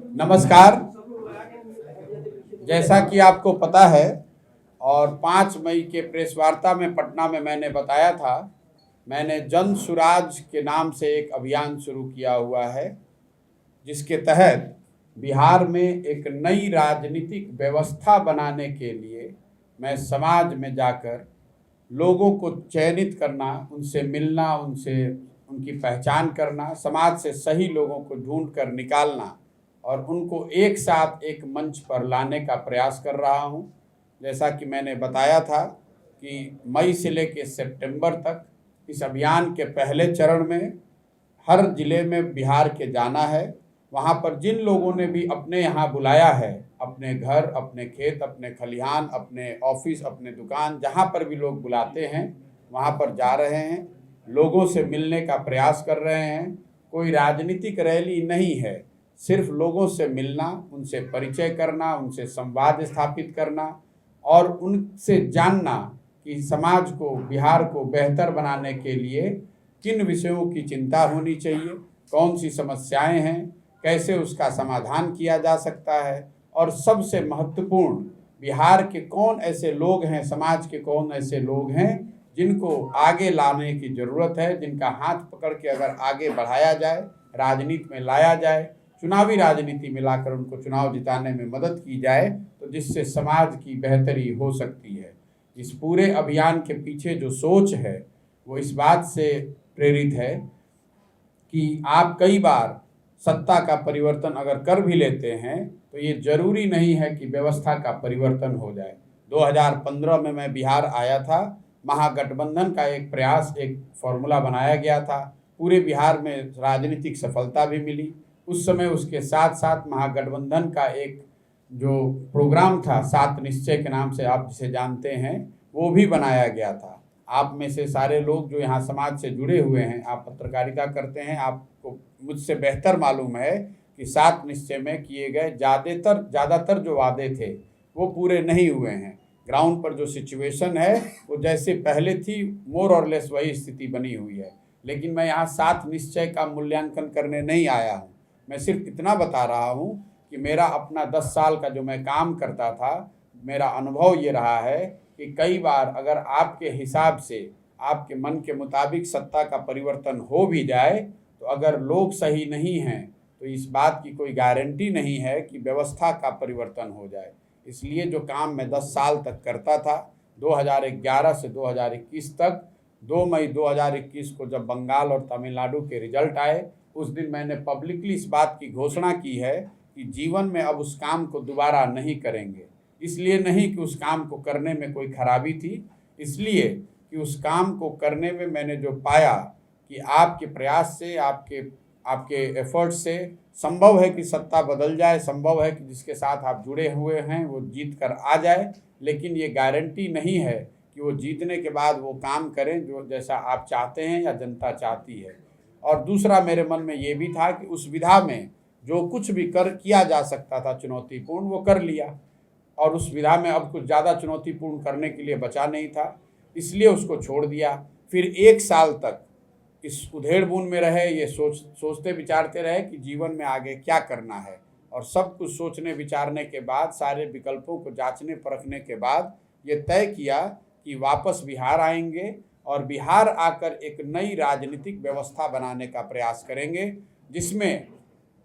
नमस्कार। जैसा कि आपको पता है और 5 मई के प्रेस वार्ता में पटना में मैंने बताया था, मैंने जन सुराज के नाम से एक अभियान शुरू किया हुआ है, जिसके तहत बिहार में एक नई राजनीतिक व्यवस्था बनाने के लिए मैं समाज में जाकर लोगों को चयनित करना, उनसे मिलना, उनकी पहचान करना, समाज से सही लोगों को ढूंढ कर निकालना और उनको एक साथ एक मंच पर लाने का प्रयास कर रहा हूं। जैसा कि मैंने बताया था कि मई से लेकर सितंबर तक इस अभियान के पहले चरण में हर जिले में बिहार के जाना है। वहाँ पर जिन लोगों ने भी अपने यहाँ बुलाया है, अपने घर, अपने खेत, अपने खलिहान, अपने ऑफिस, अपने दुकान, जहाँ पर भी लोग बुलाते हैं वहाँ पर जा रहे हैं, लोगों से मिलने का प्रयास कर रहे हैं। कोई राजनीतिक रैली नहीं है, सिर्फ लोगों से मिलना, उनसे परिचय करना, उनसे संवाद स्थापित करना और उनसे जानना कि समाज को, बिहार को बेहतर बनाने के लिए किन विषयों की चिंता होनी चाहिए, कौन सी समस्याएं हैं, कैसे उसका समाधान किया जा सकता है और सबसे महत्वपूर्ण, बिहार के कौन ऐसे लोग हैं, समाज के कौन ऐसे लोग हैं जिनको आगे लाने की ज़रूरत है, जिनका हाथ पकड़ के अगर आगे बढ़ाया जाए, राजनीति में लाया जाए, चुनावी राजनीति में लाकर उनको चुनाव जिताने में मदद की जाए, तो जिससे समाज की बेहतरी हो सकती है। इस पूरे अभियान के पीछे जो सोच है वो इस बात से प्रेरित है कि आप कई बार सत्ता का परिवर्तन अगर कर भी लेते हैं तो ये जरूरी नहीं है कि व्यवस्था का परिवर्तन हो जाए। 2015 में मैं बिहार आया था, महागठबंधन का एक प्रयास, एक फॉर्मूला बनाया गया था, पूरे बिहार में राजनीतिक सफलता भी मिली। उस समय उसके साथ साथ महागठबंधन का एक जो प्रोग्राम था, 7 निश्चय के नाम से आप जिसे जानते हैं, वो भी बनाया गया था। आप में से सारे लोग जो यहाँ समाज से जुड़े हुए हैं, आप पत्रकारिता करते हैं, आपको मुझसे बेहतर मालूम है कि 7 निश्चय में किए गए ज़्यादातर जो वादे थे वो पूरे नहीं हुए हैं। ग्राउंड पर जो सिचुएशन है वो जैसे पहले थी, मोर और लेस वही स्थिति बनी हुई है। लेकिन मैं यहाँ 7 निश्चय का मूल्यांकन करने नहीं आया हूँ। मैं सिर्फ इतना बता रहा हूँ कि मेरा अपना 10 साल का जो मैं काम करता था, मेरा अनुभव ये रहा है कि कई बार अगर आपके हिसाब से, आपके मन के मुताबिक सत्ता का परिवर्तन हो भी जाए, तो अगर लोग सही नहीं हैं तो इस बात की कोई गारंटी नहीं है कि व्यवस्था का परिवर्तन हो जाए। इसलिए जो काम मैं 10 साल तक करता था, 2011 से 2021 तक, 2 मई 2021 को जब बंगाल और तमिलनाडु के रिजल्ट आए, उस दिन मैंने पब्लिकली इस बात की घोषणा की है कि जीवन में अब उस काम को दोबारा नहीं करेंगे। इसलिए नहीं कि उस काम को करने में कोई खराबी थी, इसलिए कि उस काम को करने में मैंने जो पाया कि आपके प्रयास से, आपके एफर्ट से संभव है कि सत्ता बदल जाए, संभव है कि जिसके साथ आप जुड़े हुए हैं वो जीत कर आ जाए, लेकिन ये गारंटी नहीं है कि वो जीतने के बाद वो काम करें जो जैसा आप चाहते हैं या जनता चाहती है। और दूसरा मेरे मन में ये भी था कि उस विधा में जो कुछ भी किया जा सकता था चुनौतीपूर्ण, वो कर लिया और उस विधा में अब कुछ ज़्यादा चुनौतीपूर्ण करने के लिए बचा नहीं था, इसलिए उसको छोड़ दिया। फिर 1 साल तक इस उधेड़-बुन में रहे, ये सोचते विचारते रहे कि जीवन में आगे क्या करना है, और सब कुछ सोचने विचारने के बाद, सारे विकल्पों को जांचने परखने के बाद ये तय किया कि वापस बिहार आएंगे और बिहार आकर एक नई राजनीतिक व्यवस्था बनाने का प्रयास करेंगे, जिसमें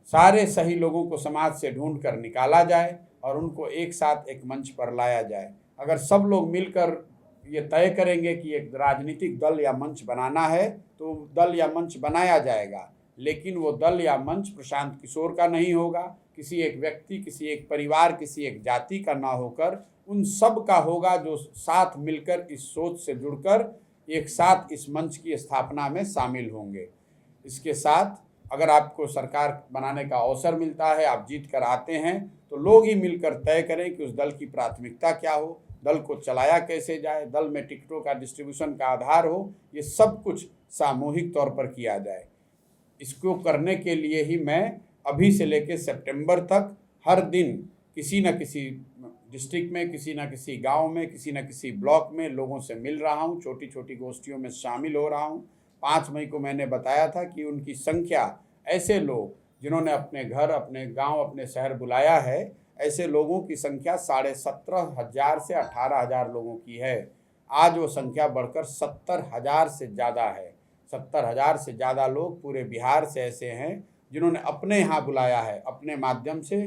सारे सही लोगों को समाज से ढूंढ कर निकाला जाए और उनको एक साथ एक मंच पर लाया जाए। अगर सब लोग मिलकर ये तय करेंगे कि एक राजनीतिक दल या मंच बनाना है, तो दल या मंच बनाया जाएगा, लेकिन वो दल या मंच प्रशांत किशोर का नहीं होगा, किसी एक व्यक्ति, किसी एक परिवार, किसी एक जाति का ना होकर उन सब का होगा जो साथ मिलकर इस सोच से जुड़कर एक साथ इस मंच की स्थापना में शामिल होंगे। इसके साथ अगर आपको सरकार बनाने का अवसर मिलता है, आप जीत कर आते हैं, तो लोग ही मिलकर तय करें कि उस दल की प्राथमिकता क्या हो, दल को चलाया कैसे जाए, दल में टिकटों का डिस्ट्रीब्यूशन का आधार हो, ये सब कुछ सामूहिक तौर पर किया जाए। इसको करने के लिए ही मैं अभी से लेकर सितंबर तक हर दिन किसी न किसी डिस्ट्रिक्ट में, किसी न किसी गांव में, किसी न किसी ब्लॉक में लोगों से मिल रहा हूं, छोटी छोटी गोष्ठियों में शामिल हो रहा हूं। 5 मई को मैंने बताया था कि उनकी संख्या, ऐसे लोग जिन्होंने अपने घर, अपने गांव, अपने शहर बुलाया है, ऐसे लोगों की संख्या 17,500 से 18,000 लोगों की है। आज वो संख्या बढ़कर 70,000 से ज़्यादा है। 70,000 से ज़्यादा लोग पूरे बिहार से ऐसे हैं जिन्होंने अपने यहाँ बुलाया है। अपने माध्यम से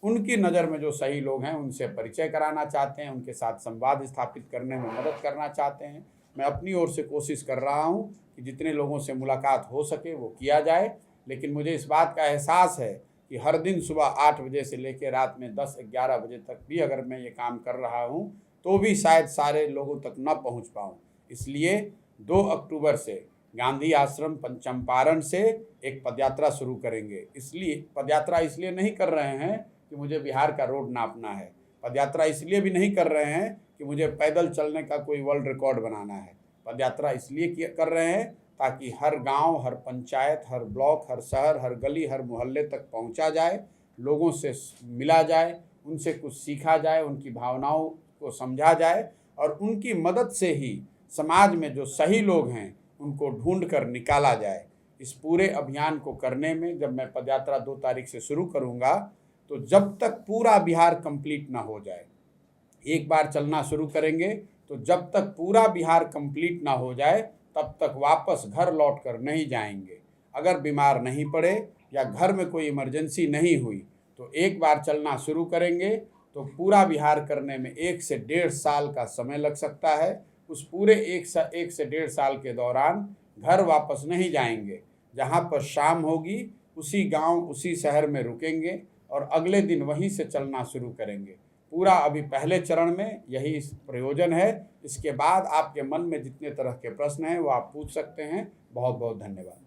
उनकी नज़र में जो सही लोग हैं उनसे परिचय कराना चाहते हैं, उनके साथ संवाद स्थापित करने में मदद करना चाहते हैं। मैं अपनी ओर से कोशिश कर रहा हूँ कि जितने लोगों से मुलाकात हो सके वो किया जाए, लेकिन मुझे इस बात का एहसास है कि हर दिन सुबह 8 बजे से लेकर रात में 10-11 बजे तक भी अगर मैं ये काम कर रहा हूँ तो भी शायद सारे लोगों तक न पहुँच पाऊँ। इसलिए 2 अक्टूबर से गांधी आश्रम चंपारण से एक पदयात्रा शुरू करेंगे। इसलिए पदयात्रा इसलिए नहीं कर रहे हैं कि मुझे बिहार का रोड नापना है। पदयात्रा इसलिए भी नहीं कर रहे हैं कि मुझे पैदल चलने का कोई वर्ल्ड रिकॉर्ड बनाना है। पदयात्रा इसलिए कर रहे हैं ताकि हर गांव, हर पंचायत, हर ब्लॉक, हर शहर, हर गली, हर मोहल्ले तक पहुंचा जाए, लोगों से मिला जाए, उनसे कुछ सीखा जाए, उनकी भावनाओं को समझा जाए और उनकी मदद से ही समाज में जो सही लोग हैं उनको ढूंढ कर निकाला जाए। इस पूरे अभियान को करने में जब मैं पदयात्रा 2 तारीख से शुरू करूंगा तो जब तक पूरा बिहार कंप्लीट ना हो जाए, एक बार चलना शुरू करेंगे तो जब तक पूरा बिहार कंप्लीट ना हो जाए तब तक वापस घर लौट कर नहीं जाएंगे। अगर बीमार नहीं पड़े या घर में कोई इमरजेंसी नहीं हुई तो एक बार चलना शुरू करेंगे तो पूरा बिहार करने में 1 से 1.5 साल का समय लग सकता है। उस पूरे 1 से 1.5 साल के दौरान घर वापस नहीं जाएंगे। जहाँ पर शाम होगी उसी गांव, उसी शहर में रुकेंगे और अगले दिन वहीं से चलना शुरू करेंगे। पूरा अभी पहले चरण में यही प्रयोजन है। इसके बाद आपके मन में जितने तरह के प्रश्न हैं वो आप पूछ सकते हैं। बहुत बहुत धन्यवाद।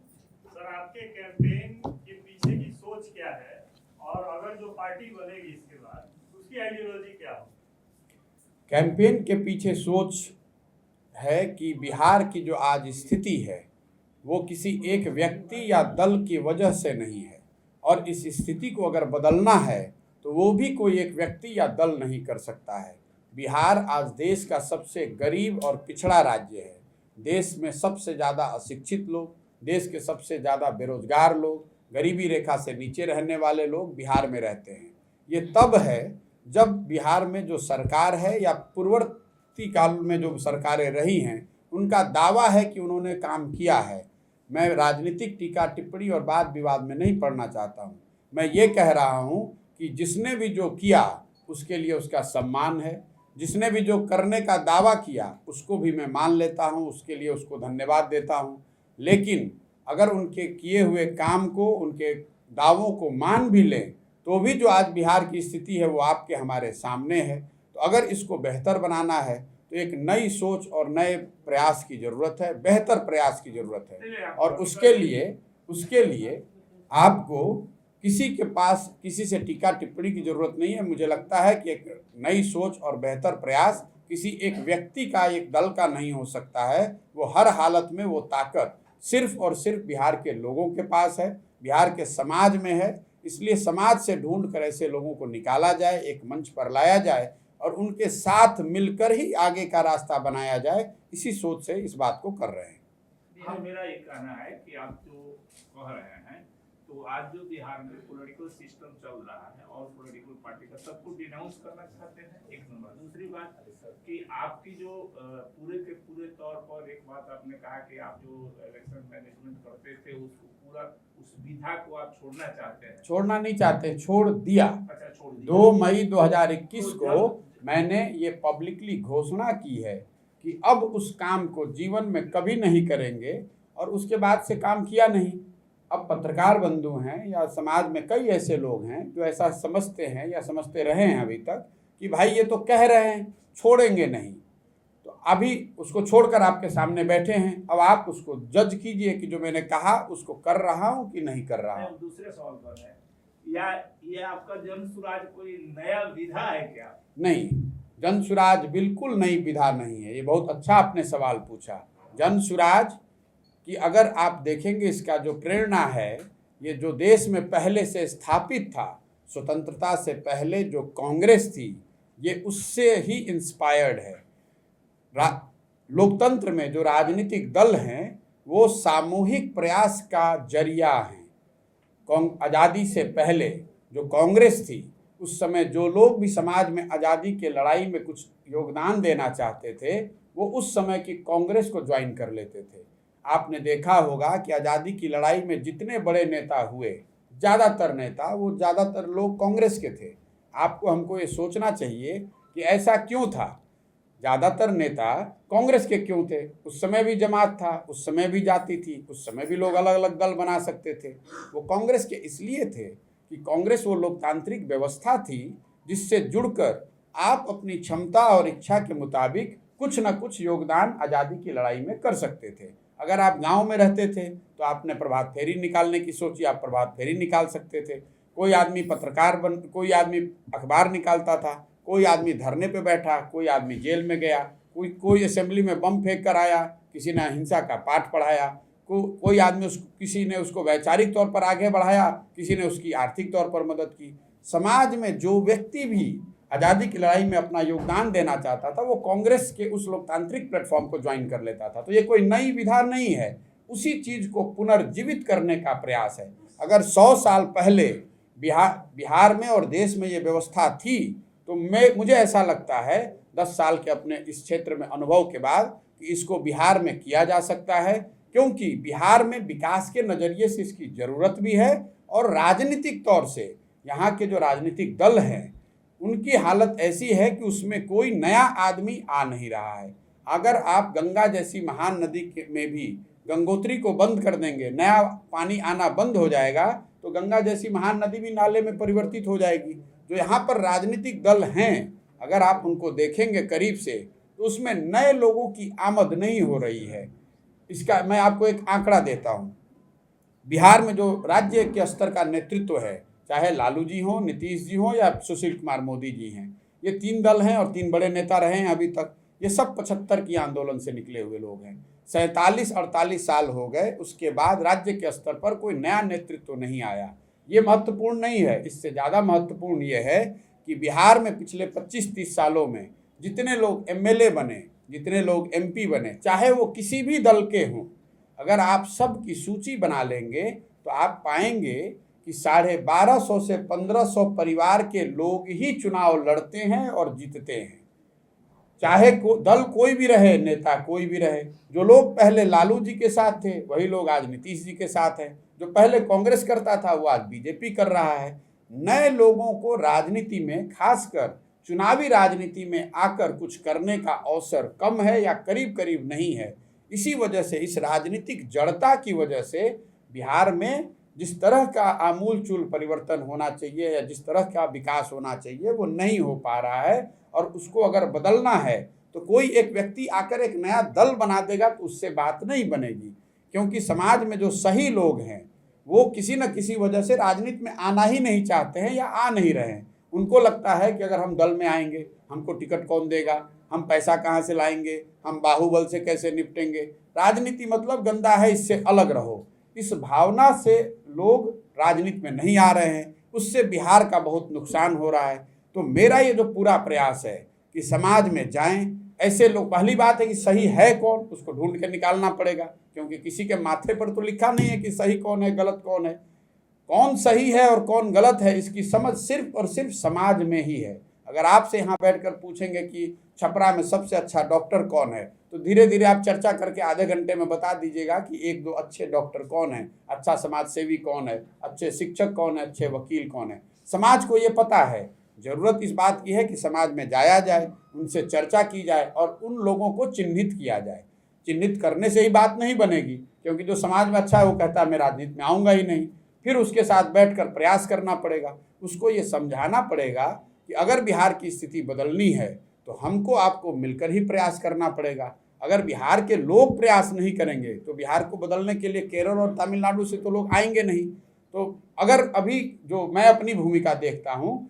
सर, आपके कैंपेन के पीछे की सोच क्या है और अगर जो पार्टी बनेगी इसके बाद उसकी आइडियोलॉजी क्या हो? कैंपेन के पीछे सोच है कि बिहार की जो आज स्थिति है वो किसी एक व्यक्ति या दल की वजह से नहीं है और इस स्थिति को अगर बदलना है तो वो भी कोई एक व्यक्ति या दल नहीं कर सकता है। बिहार आज देश का सबसे गरीब और पिछड़ा राज्य है। देश में सबसे ज़्यादा अशिक्षित लोग, देश के सबसे ज़्यादा बेरोजगार लोग, गरीबी रेखा से नीचे रहने वाले लोग बिहार में रहते हैं। ये तब है जब बिहार में जो सरकार है या पूर्ववर्ती काल में जो सरकारें रही हैं उनका दावा है कि उन्होंने काम किया है। मैं राजनीतिक टीका टिप्पणी और वाद विवाद में नहीं पढ़ना चाहता हूँ। मैं ये कह रहा हूँ कि जिसने भी जो किया उसके लिए उसका सम्मान है, जिसने भी जो करने का दावा किया उसको भी मैं मान लेता हूँ, उसके लिए उसको धन्यवाद देता हूँ। लेकिन अगर उनके किए हुए काम को, उनके दावों को मान भी लें तो भी जो आज बिहार की स्थिति है वो आपके हमारे सामने है। तो अगर इसको बेहतर बनाना है तो एक नई सोच और नए प्रयास की ज़रूरत है, बेहतर प्रयास की ज़रूरत है। और उसके लिए आपको किसी के पास किसी से टीका टिप्पणी की ज़रूरत नहीं है। मुझे लगता है कि एक नई सोच और बेहतर प्रयास किसी एक व्यक्ति का, एक दल का नहीं हो सकता है। वो हर हालत में वो ताकत सिर्फ और सिर्फ बिहार के लोगों के पास है, बिहार के समाज में है। इसलिए समाज से ढूंढ कर ऐसे लोगों को निकाला जाए, एक मंच पर लाया जाए और उनके साथ मिलकर ही आगे का रास्ता बनाया जाए। इसी सोच से इस बात को कर रहे हैं। हाँ, मेरा ये कहना है कि आप जो कह रहे हैं तो आज जो बिहार में पॉलिटिकल सिस्टम चल रहा है और पॉलिटिकल पार्टी का सबको डिनाउंस करना चाहते हैं, एक नंबर। दूसरी बात कि आपकी जो पूरे के पूरे तौर पर एक बात आपने कहा कि आप जो इलेक्शन मैनेजमेंट करते थे उसको पूरा उस विधा को आप छोड़ना चाहते हैं। छोड़ना नहीं चाहते, छोड़ दिया। अच्छा, छोड़ दिया। 2 मई 2021 को मैंने ये पब्लिकली घोषणा की है कि अब उस काम को जीवन में कभी नहीं करेंगे और उसके बाद से काम किया नहीं। अब पत्रकार बंधु हैं या समाज में कई ऐसे लोग हैं जो ऐसा समझते हैं या समझते रहे हैं अभी तक कि भाई ये तो कह रहे हैं छोड़ेंगे नहीं, तो अभी उसको छोड़कर आपके सामने बैठे हैं। अब आप उसको जज कीजिए कि जो मैंने कहा उसको कर रहा हूँ कि नहीं कर रहा हूँ। दूसरे सवाल पर है या ये आपका जन सुराज कोई नया विधा है क्या? नहीं, जन सुराज बिल्कुल नई विधा नहीं है। ये बहुत अच्छा आपने सवाल पूछा। जन सुराज कि अगर आप देखेंगे इसका जो प्रेरणा है, ये जो देश में पहले से स्थापित था, स्वतंत्रता से पहले जो कांग्रेस थी, ये उससे ही इंस्पायर्ड है। लोकतंत्र में जो राजनीतिक दल हैं वो सामूहिक प्रयास का जरिया हैं। आज़ादी से पहले जो कांग्रेस थी, उस समय जो लोग भी समाज में आज़ादी के लड़ाई में कुछ योगदान देना चाहते थे, वो उस समय की कांग्रेस को ज्वाइन कर लेते थे। आपने देखा होगा कि आज़ादी की लड़ाई में जितने बड़े नेता हुए, ज़्यादातर नेता वो ज़्यादातर लोग कांग्रेस के थे। आपको हमको ये सोचना चाहिए कि ऐसा क्यों था, ज़्यादातर नेता कांग्रेस के क्यों थे। उस समय भी जमात था, उस समय भी जाति थी, उस समय भी लोग अलग अलग दल बना सकते थे। वो कांग्रेस के इसलिए थे कि कांग्रेस वो लोकतांत्रिक व्यवस्था थी जिससे जुड़कर आप अपनी क्षमता और इच्छा के मुताबिक कुछ न कुछ योगदान आज़ादी की लड़ाई में कर सकते थे। अगर आप गांव में रहते थे तो आपने प्रभात फेरी निकालने की सोची, आप प्रभात फेरी निकाल सकते थे। कोई आदमी पत्रकार कोई आदमी अखबार निकालता था, कोई आदमी धरने पे बैठा, कोई आदमी जेल में गया, कोई असेंबली में बम फेंक कर आया, किसी ने अहिंसा का पाठ पढ़ाया, कोई आदमी किसी ने उसको वैचारिक तौर पर आगे बढ़ाया, किसी ने उसकी आर्थिक तौर पर मदद की। समाज में जो व्यक्ति भी आज़ादी की लड़ाई में अपना योगदान देना चाहता था, वो कांग्रेस के उस लोकतांत्रिक प्लेटफॉर्म को ज्वाइन कर लेता था। तो ये कोई नई विधा नहीं है, उसी चीज़ को पुनर्जीवित करने का प्रयास है। अगर 100 साल पहले बिहार में और देश में ये व्यवस्था थी, तो मुझे ऐसा लगता है 10 साल के अपने इस क्षेत्र में अनुभव के बाद कि इसको बिहार में किया जा सकता है, क्योंकि बिहार में विकास के नज़रिए से इसकी ज़रूरत भी है और राजनीतिक तौर से यहाँ के जो राजनीतिक दल हैं उनकी हालत ऐसी है कि उसमें कोई नया आदमी आ नहीं रहा है। अगर आप गंगा जैसी महान नदी में भी गंगोत्री को बंद कर देंगे, नया पानी आना बंद हो जाएगा, तो गंगा जैसी महान नदी भी नाले में परिवर्तित हो जाएगी। जो यहाँ पर राजनीतिक दल हैं, अगर आप उनको देखेंगे करीब से, तो उसमें नए लोगों की आमद नहीं हो रही है। इसका मैं आपको एक आंकड़ा देता हूँ। बिहार में जो राज्य के स्तर का नेतृत्व है, चाहे लालू जी हों, नीतीश जी हों या सुशील कुमार मोदी जी हैं, ये 3 दल हैं और 3 बड़े नेता रहे हैं अभी तक। ये सब 75 की आंदोलन से निकले हुए लोग हैं। 47-48 साल हो गए, उसके बाद राज्य के स्तर पर कोई नया नेतृत्व नहीं आया। ये महत्वपूर्ण नहीं है, इससे ज़्यादा महत्वपूर्ण ये है कि बिहार में पिछले 25-30 सालों में जितने लोग MLA बने, जितने लोग MP बने, चाहे वो किसी भी दल के हों, अगर आप सब की सूची बना लेंगे तो आप पाएंगे कि 1250 से 1500 परिवार के लोग ही चुनाव लड़ते हैं और जीतते हैं। चाहे दल कोई भी रहे, नेता कोई भी रहे। जो लोग पहले लालू जी के साथ थे वही लोग आज नीतीश जी के साथ हैं। जो पहले कांग्रेस करता था वो आज बीजेपी कर रहा है। नए लोगों को राजनीति में, खासकर चुनावी राजनीति में आकर कुछ करने का अवसर कम है या करीब करीब नहीं है। इसी वजह से, इस राजनीतिक जड़ता की वजह से बिहार में जिस तरह का आमूलचूल परिवर्तन होना चाहिए या जिस तरह का विकास होना चाहिए वो नहीं हो पा रहा है। और उसको अगर बदलना है तो कोई एक व्यक्ति आकर एक नया दल बना देगा तो उससे बात नहीं बनेगी, क्योंकि समाज में जो सही लोग हैं वो किसी न किसी वजह से राजनीति में आना ही नहीं चाहते हैं या आ नहीं रहे हैं। उनको लगता है कि अगर हम दल में आएंगे हमको टिकट कौन देगा, हम पैसा कहाँ से लाएंगे, हम बाहुबल से कैसे निपटेंगे, राजनीति मतलब गंदा है, इससे अलग रहो। इस भावना से लोग राजनीति में नहीं आ रहे हैं, उससे बिहार का बहुत नुकसान हो रहा है। तो मेरा ये जो पूरा प्रयास है कि समाज में जाएं ऐसे लोग, पहली बात है कि सही है कौन, उसको ढूंढ के निकालना पड़ेगा, क्योंकि किसी के माथे पर तो लिखा नहीं है कि सही कौन है गलत कौन है। कौन सही है और कौन गलत है इसकी समझ सिर्फ और सिर्फ समाज में ही है। अगर आपसे यहाँ बैठकर पूछेंगे कि छपरा में सबसे अच्छा डॉक्टर कौन है, तो धीरे धीरे आप चर्चा करके आधे घंटे में बता दीजिएगा कि 1-2 अच्छे डॉक्टर कौन है, अच्छा समाज सेवी कौन है, अच्छे शिक्षक कौन है, अच्छे वकील कौन है। समाज को ये पता है। ज़रूरत इस बात की है कि समाज में जाया जाए, उनसे चर्चा की जाए और उन लोगों को चिन्हित किया जाए। चिन्हित करने से ही बात नहीं बनेगी, क्योंकि जो समाज में अच्छा है वो कहता है मैं राजनीति में आऊँगा ही नहीं। फिर उसके साथ बैठकर प्रयास करना पड़ेगा, उसको ये समझाना पड़ेगा कि अगर बिहार की स्थिति बदलनी है तो हमको आपको मिलकर ही प्रयास करना पड़ेगा। अगर बिहार के लोग प्रयास नहीं करेंगे तो बिहार को बदलने के लिए केरल और तमिलनाडु से तो लोग आएंगे नहीं। तो अगर अभी जो मैं अपनी भूमिका देखता हूँ,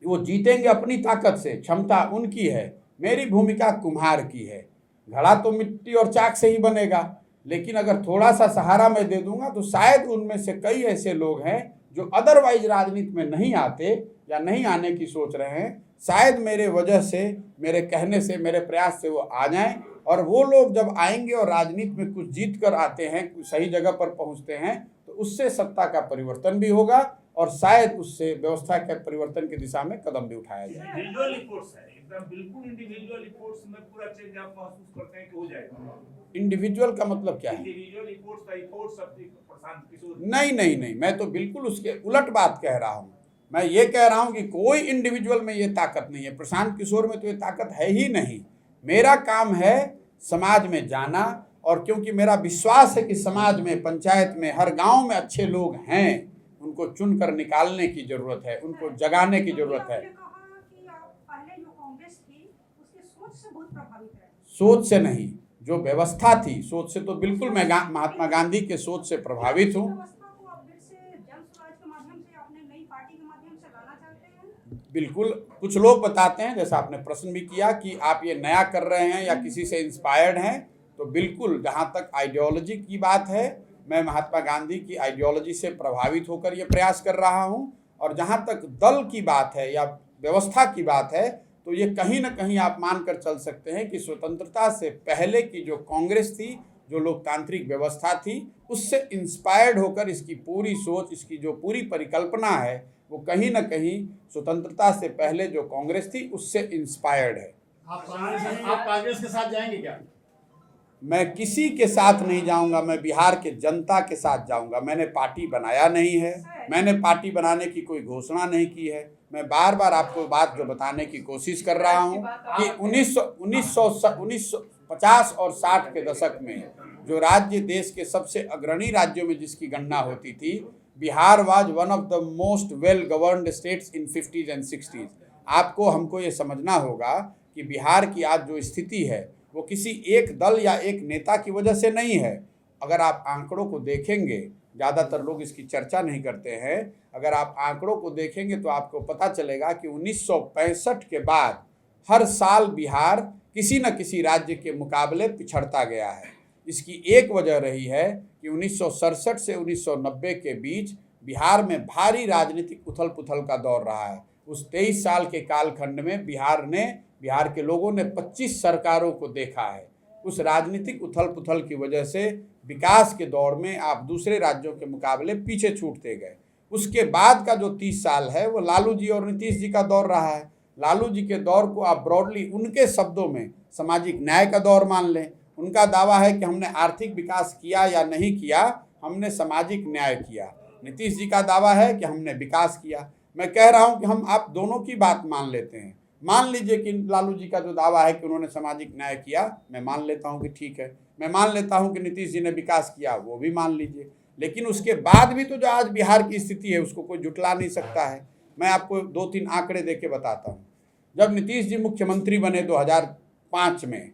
वो जीतेंगे अपनी ताकत से, क्षमता उनकी है। मेरी भूमिका कुम्हार की है। घड़ा तो मिट्टी और चाक से ही बनेगा, लेकिन अगर थोड़ा सा सहारा मैं दे दूंगा तो शायद उनमें से कई ऐसे लोग हैं जो अदरवाइज राजनीति में नहीं आते या नहीं आने की सोच रहे हैं, शायद मेरे वजह से, मेरे कहने से, मेरे प्रयास से वो आ जाएं। और वो लोग जब आएंगे और राजनीति में कुछ जीत कर आते हैं, कुछ सही जगह पर पहुंचते हैं, तो उससे सत्ता का परिवर्तन भी होगा और शायद उससे व्यवस्था के परिवर्तन की दिशा में कदम भी उठाया जाए। इंडिविजुअल रिपोर्ट्स है, एकदम बिल्कुल इंडिविजुअल रिपोर्ट्स में पूरा चेंज आप महसूस करते हैं कि हो जाएगा? इंडिविजुअल का मतलब क्या है? Individual reports of Prashant Kishor. नहीं नहीं नहीं, मैं तो बिल्कुल उसके उलट बात कह रहा हूँ। मैं ये कह रहा हूँ कि कोई इंडिविजुअल में ये ताकत नहीं है, प्रशांत किशोर में तो ये ताकत है ही नहीं। मेरा काम है समाज में जाना, और क्योंकि मेरा विश्वास है कि समाज में, पंचायत में, हर गांव में अच्छे लोग हैं, उनको चुनकर निकालने की जरूरत है, उनको जगाने की जरूरत है। सोच से नहीं, जो व्यवस्था थी, सोच से तो बिल्कुल मैं महात्मा गांधी के सोच से प्रभावित हूँ। बिल्कुल, कुछ लोग बताते हैं, जैसा आपने प्रश्न भी किया, कि आप ये नया कर रहे हैं या किसी से इंस्पायर्ड हैं, तो बिल्कुल जहाँ तक आइडियोलॉजी की बात है, मैं महात्मा गांधी की आइडियोलॉजी से प्रभावित होकर ये प्रयास कर रहा हूँ। और जहाँ तक दल की बात है या व्यवस्था की बात है, तो ये कहीं ना कहीं आप मानकर चल सकते हैं कि स्वतंत्रता से पहले की जो कांग्रेस थी, जो लोकतांत्रिक व्यवस्था थी, उससे इंस्पायर्ड होकर इसकी पूरी सोच, इसकी जो पूरी परिकल्पना है, वो कहीं ना कहीं स्वतंत्रता से पहले जो कांग्रेस थी उससे इंस्पायर्ड है। आप कांग्रेस के साथ जाएंगे क्या? मैं किसी के साथ नहीं जाऊंगा, मैं बिहार के जनता के साथ जाऊंगा। मैंने पार्टी बनाया नहीं है, मैंने पार्टी बनाने की कोई घोषणा नहीं की है। मैं बार बार आपको बात जो बताने की कोशिश कर रहा हूं कि 1950 और 60 के दशक में जो राज्य देश के सबसे अग्रणी राज्यों में जिसकी गणना होती थी, Bihar was one of the most well governed states in 50s and 60s। आपको हमको ये समझना होगा कि बिहार की आज जो स्थिति है वो किसी एक दल या एक नेता की वजह से नहीं है। अगर आप आंकड़ों को देखेंगे, ज़्यादातर लोग इसकी चर्चा नहीं करते हैं, अगर आप आंकड़ों को देखेंगे तो आपको पता चलेगा कि 1965 के बाद हर साल बिहार किसी न किसी राज्य के मुकाबले पिछड़ता गया है। इसकी एक वजह रही है कि 1967 से 1990 के बीच बिहार में भारी राजनीतिक उथल पुथल का दौर रहा है। उस 23 साल के कालखंड में बिहार के लोगों ने 25 सरकारों को देखा है। उस राजनीतिक उथल पुथल की वजह से विकास के दौर में आप दूसरे राज्यों के मुकाबले पीछे छूटते गए। उसके बाद का जो 30 साल है वो लालू जी और नीतीश जी का दौर रहा है। लालू जी के दौर को आप ब्रॉडली उनके शब्दों में सामाजिक न्याय का दौर मान लें। उनका दावा है कि हमने आर्थिक विकास किया या नहीं किया, हमने सामाजिक न्याय किया। नीतीश जी का दावा है कि हमने विकास किया। मैं कह रहा हूं कि हम आप दोनों की बात मान लेते हैं। मान लीजिए कि लालू जी का जो दावा है कि उन्होंने सामाजिक न्याय किया, मैं मान लेता हूं कि ठीक है। मैं मान लेता हूं कि नीतीश जी ने विकास किया, वो भी मान लीजिए। लेकिन उसके बाद भी तो जो आज बिहार की स्थिति है उसको कोई जुटला नहीं सकता है। मैं आपको 2-3 आंकड़े दे के बताता हूँ। जब नीतीश जी मुख्यमंत्री बने 2005 में,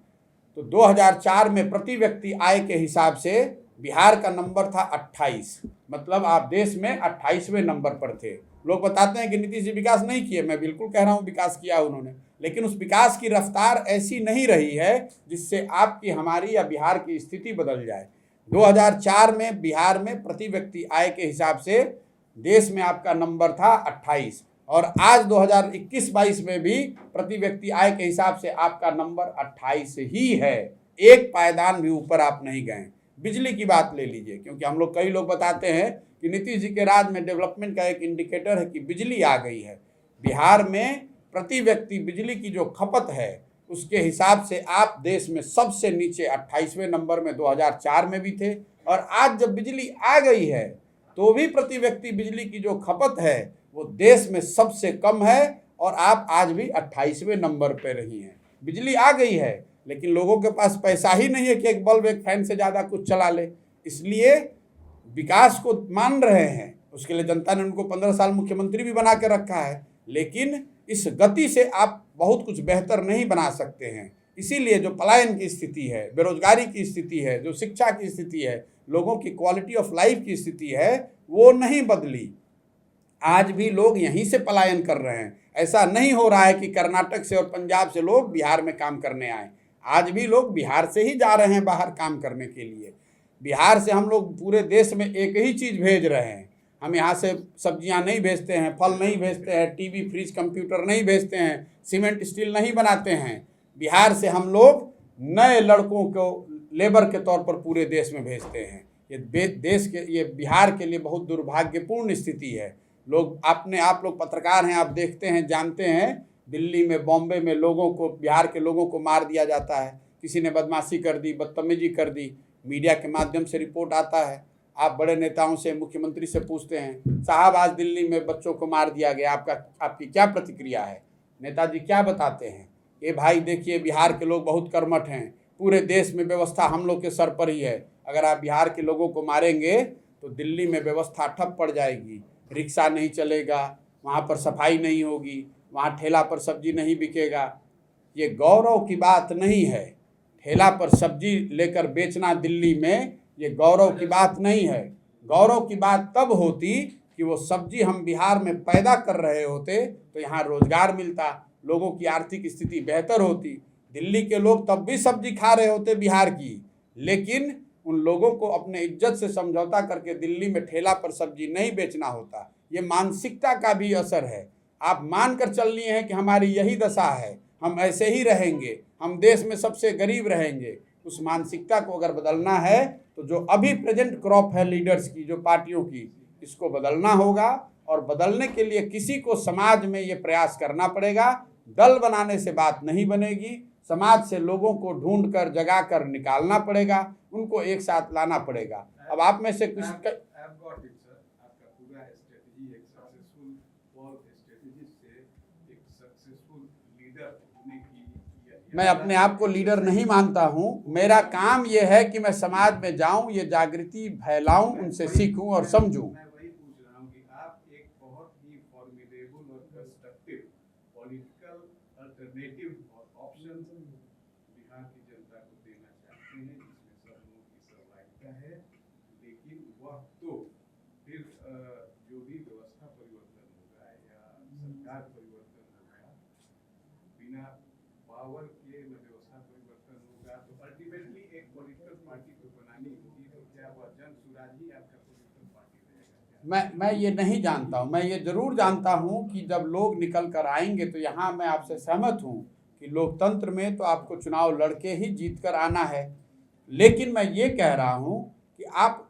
तो 2004 में प्रति व्यक्ति आय के हिसाब से बिहार का नंबर था 28। मतलब आप देश में 28वें नंबर पर थे। लोग बताते हैं कि नीतीश जी विकास नहीं किए, मैं बिल्कुल कह रहा हूँ विकास किया उन्होंने, लेकिन उस विकास की रफ्तार ऐसी नहीं रही है जिससे आपकी, हमारी या बिहार की स्थिति बदल जाए। 2004 में बिहार में प्रति व्यक्ति आय के हिसाब से देश में आपका नंबर था 28, और आज 2021-22 में भी प्रति व्यक्ति आय के हिसाब से आपका नंबर 28 ही है। एक पायदान भी ऊपर आप नहीं गए। बिजली की बात ले लीजिए, क्योंकि हम लोग, कई लोग बताते हैं कि नीतीश जी के राज में डेवलपमेंट का एक इंडिकेटर है कि बिजली आ गई है। बिहार में प्रति व्यक्ति बिजली की जो खपत है उसके हिसाब से आप देश में सबसे नीचे 28वें नंबर में 2004 में भी थे, और आज जब बिजली आ गई है तो भी प्रति व्यक्ति बिजली की जो खपत है वो देश में सबसे कम है, और आप आज भी 28वें नंबर पर रही हैं। बिजली आ गई है, लेकिन लोगों के पास पैसा ही नहीं है कि एक बल्ब, एक फैन से ज़्यादा कुछ चला ले। इसलिए विकास को मान रहे हैं, उसके लिए जनता ने उनको 15 साल मुख्यमंत्री भी बना के रखा है, लेकिन इस गति से आप बहुत कुछ बेहतर नहीं बना सकते हैं। इसीलिए जो पलायन की स्थिति है, बेरोजगारी की स्थिति है, जो शिक्षा की स्थिति है, लोगों की क्वालिटी ऑफ लाइफ की स्थिति है, वो नहीं बदली। आज भी लोग यहीं से पलायन कर रहे हैं। ऐसा नहीं हो रहा है कि कर्नाटक से और पंजाब से लोग बिहार में काम करने आए। आज भी लोग बिहार से ही जा रहे हैं बाहर काम करने के लिए। बिहार से हम लोग पूरे देश में एक ही चीज़ भेज रहे हैं। हम यहाँ से सब्जियाँ नहीं भेजते हैं, फल नहीं भेजते हैं, टीवी, फ्रिज, कंप्यूटर नहीं भेजते हैं, सीमेंट, स्टील नहीं बनाते हैं। बिहार से हम लोग नए लड़कों को लेबर के तौर पर पूरे देश में भेजते हैं। देश के, ये बिहार के लिए बहुत दुर्भाग्यपूर्ण स्थिति है। आप लोग पत्रकार हैं, आप देखते हैं, जानते हैं, दिल्ली में, बॉम्बे में लोगों को, बिहार के लोगों को मार दिया जाता है। किसी ने बदमाशी कर दी, बदतमीजी कर दी, मीडिया के माध्यम से रिपोर्ट आता है। आप बड़े नेताओं से, मुख्यमंत्री से पूछते हैं, साहब आज दिल्ली में बच्चों को मार दिया गया, आपकी क्या प्रतिक्रिया है? नेताजी क्या बताते हैं? ये भाई देखिए, बिहार के लोग बहुत कर्मठ हैं, पूरे देश में व्यवस्था हम लोग के सर पर ही है। अगर आप बिहार के लोगों को मारेंगे तो दिल्ली में व्यवस्था ठप पड़ जाएगी, रिक्शा नहीं चलेगा, वहाँ पर सफाई नहीं होगी, वहाँ ठेला पर सब्जी नहीं बिकेगा। ये गौरव की बात नहीं है। ठेला पर सब्जी लेकर बेचना दिल्ली में, ये गौरव की बात नहीं है। गौरव की बात तब होती कि वो सब्जी हम बिहार में पैदा कर रहे होते तो यहाँ रोजगार मिलता, लोगों की आर्थिक स्थिति बेहतर होती। दिल्ली के लोग तब भी सब्जी खा रहे होते बिहार की, लेकिन उन लोगों को अपने इज्जत से समझौता करके दिल्ली में ठेला पर सब्जी नहीं बेचना होता। ये मानसिकता का भी असर है। आप मानकर चल लिए हैं कि हमारी यही दशा है, हम ऐसे ही रहेंगे, हम देश में सबसे गरीब रहेंगे। उस मानसिकता को अगर बदलना है तो जो अभी प्रेजेंट क्रॉप है लीडर्स की, जो पार्टियों की, इसको बदलना होगा। और बदलने के लिए किसी को समाज में ये प्रयास करना पड़ेगा। दल बनाने से बात नहीं बनेगी, समाज से लोगों को ढूंढ कर, जगा कर निकालना पड़ेगा, उनको एक साथ लाना पड़ेगा। अब आप में से कुछ मैं अपने आप को लीडर नहीं मानता हूं। मेरा काम यह है कि मैं समाज में जाऊं, ये जागृति फैलाऊं, उनसे सीखूं और समझूं। मैं वही पूछ रहा हूं कि आप एक बहुत ही फॉर्मिडेबल और कंस्ट्रक्टिव पॉलिटिकल अल्टरनेटिव और ऑप्शन बिहार की जनता को देना चाहते हैं, जिसमें सब लोगों की सहभागिता है, लेकिन वह तो फिर जो भी व्यवस्था परिवर्तन होगा या सरकार परिवर्तन होगा, बिना पावर के न व्यवस्था परिवर्तन होगा। तो अल्टीमेटली एक पॉलिटिकल पार्टी को बनानी होगी, तो क्या वह जन सुराज ही आपका पॉलिटिकल पार्टी रहेगा? मैं ये नहीं जानता हूँ। मैं ये जरूर जानता हूँ कि जब लोग निकल कर आएंगे, तो यहाँ मैं आपसे सहमत हूँ कि लोकतंत्र में तो आपको चुनाव लड़के ही जीत कर आना है। लेकिन मैं ये कह रहा हूँ कि आप